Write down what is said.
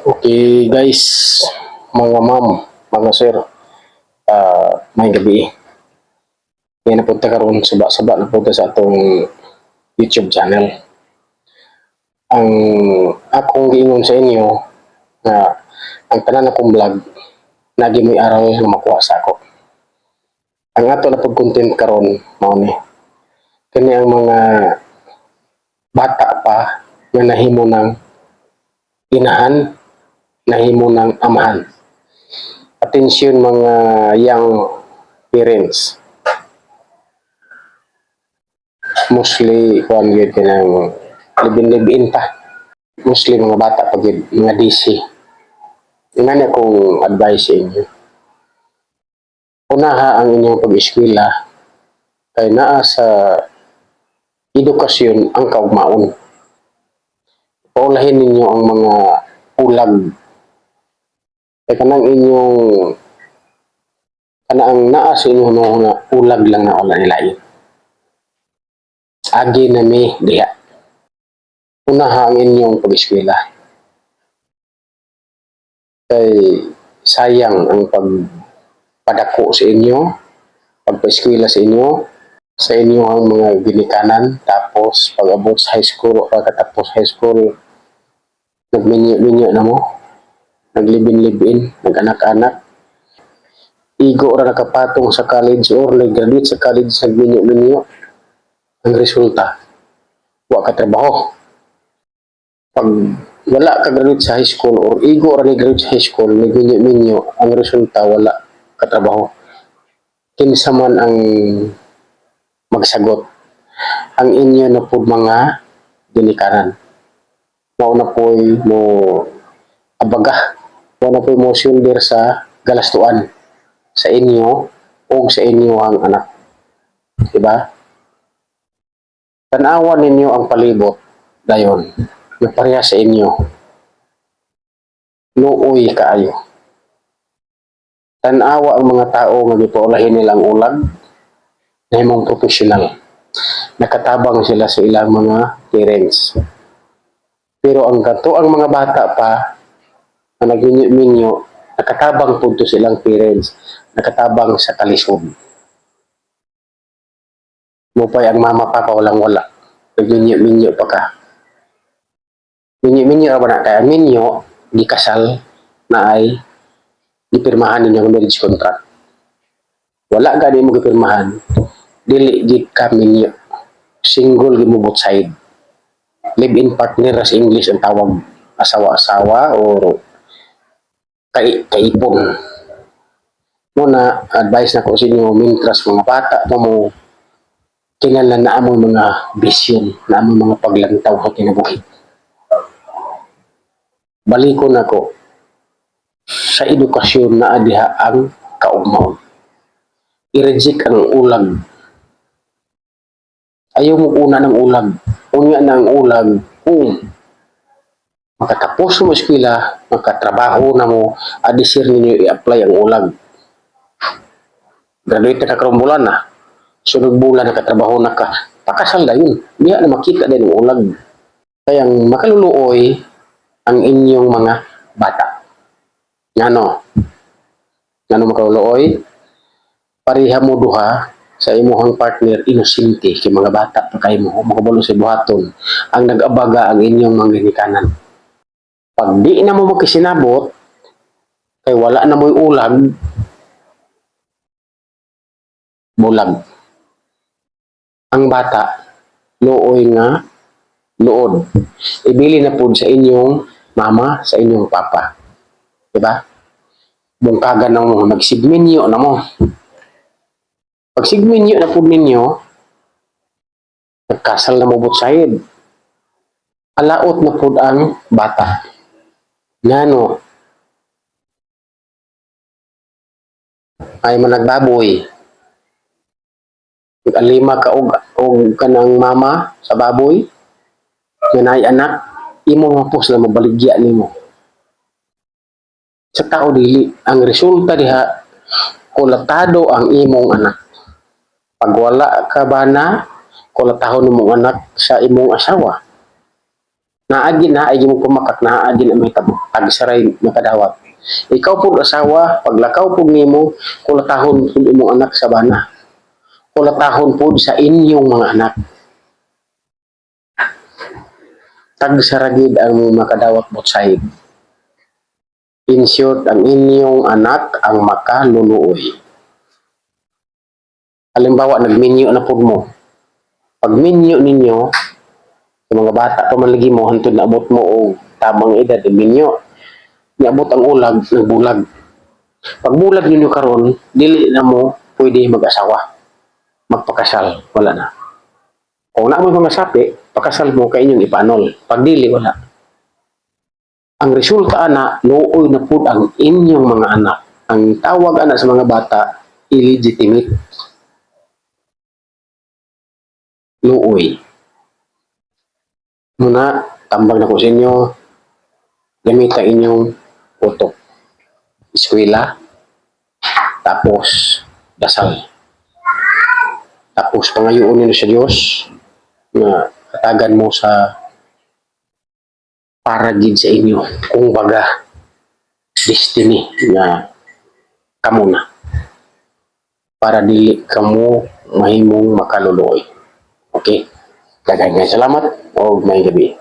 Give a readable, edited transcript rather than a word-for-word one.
Okay guys, mga ma'am, mga sir, may gabi. Ngayon napunta karon suba-suba napunta sa atong YouTube channel. Ang akong giingon sa inyo na ang tanan akong vlog nagi may aral na makuha sa ako. Ang ato na pag content karon mao ni kani ang mga bata pa nga nahimo ng inahan, nahimo ng amahan. Atensyon mga young parents, mostly kuan gyud kanang libin-libin pa, mostly mga bata pa gyud, mga DC. Ingani akong advice sa inyo, unaha ang inyong pag-eskwela kay naa sa edukasyon ang kaugmaon. Paulahin ninyo ang mga ulag kay kanang inyong kanang naa sa inyo na ulag lang na wala nila agi na mi diha. Unaha ang inyong pag-eskwela kay sayang ang pagpadako sa inyo, pagpa-eskwela sa inyo ang mga ginikanan, tapos pag-abot sa high school, pagkatapos high school, nagminyo-minyo na mo, naglibin-libin, nag-anak-anak, igo ra nakapatong sa college or nag-graduate sa college, nagminyo-minyo, ang resulta, wa ka trabaho. Pag wala ka graduate sa high school or igo ra ni graduate sa high school, nagminyo-minyo, ang resulta wala ka trabaho. Kinsa man ang magsagot, ang inyo na po mga ginikanan. Mao na po'y mo abaga, mao na po'y mo shoulder sa galastuan sa inyo o sa inyo ang anak. Diba? Tanawan ninyo ang palibot dayon na pareha sa inyo. Luoy kaayo. Tanawa ang mga tao nga gipaulahin nilang ulag na himong professional. Nakatabang sila sa ilang mga parents. Pero ang gato ang mga bata pa na nagminyo-minyo, nakatabang po to silang parents, nakatabang sa kalisod. Mupay ang mama papa walang-wala, nagminyo-minyo pa ka. Minyo-minyo ra ba na kaya minyo, gikasal na ay gipirmahan ninyo ang marriage contract. Wala gani mo gipirmahan, dili gid ka minyo. Single gid mo both side. Live-in partner sa English ang tawag, asawa-asawa or kaipon. Muna, advice na ko sa inyo, mintras mga bata pa mo, kinala na among mga vision, na among mga paglantaw sa kinabuhi. Balikon ako sa edukasyon na adiha ang kaugmaon. I-reject ang ulag. Ayaw mo una ng ulag. Unya na ang ulag kung makatapos mo eskwela, makatrabaho na mo, adisir ninyo i-apply ang ulag. Graduate na karong bulan na, sunod bulan nakatrabaho na ka, pakasal na yun. Diya na makita din ang ulag. Kaya makaluluoy ang inyong mga bata. Ngano makaluluoy? Pareha mo duha sa imuhang partner inosente kay mga bata pa kay mo makabalo sa buhaton ang nag-abaga ang inyong mga ginikanan. Pag di na mo makisinabot kay wala na mo'y ulag, bulag. Ang bata luoy nga luod. Ibili na pud sa inyong mama, sa inyong papa. Diba? Bungkagan na mo, magsigminyo na mo. Pag sigminyo na pud ninyo, nagkasal na mo both side. Alaot na pud ang bata. Ngano? Ay managbaboy. Alima ka og kanang mama sa baboy, nanay anak, imo mapos na mabaligya nimo. Sa tao dili, ang resulta diha, kulatado ang imong anak. Pag wala ka ba na, kulatahon nimong anak sa imong asawa. Naagi na ay mo pumakak naagi na may tagsaray makadawat. Ikaw po asawa, paglakaw po nimo, kulatahon po imong anak sa bana. Kulatahon po sa inyong mga anak. Tagsaragid ang makadawat both side. In short, ang inyong anak ang makaluluoy. Halimbawa, nagminyo na po mo. Pag minyo ninyo, sa mga bata pa man lagi mo, hantod na abot mo o tamang edad, minyo. Niabot ang ulag, nagbulag. Pag bulag ninyo karon, dili na mo pwede mag-asawa. Magpakasal, wala na. Kung na mo mga sapi, pakasal mo kay inyong ipanol. Pag dili, wala. Ang resulta ana, luoy na po ang inyong mga anak. Ang tawag ana sa mga bata, illegitimate. Luoy. Muna, tambang na ko sa inyo, gamit ang inyong utok. Eskwela, tapos dasal. Tapos pangayoon niyo sa Diyos na katagan mo sa para gid sa inyo. Kung baga, destiny na kamo na. Para dili kamo mahimong makaluluoy. Okay? Daghang salamat o may gabi.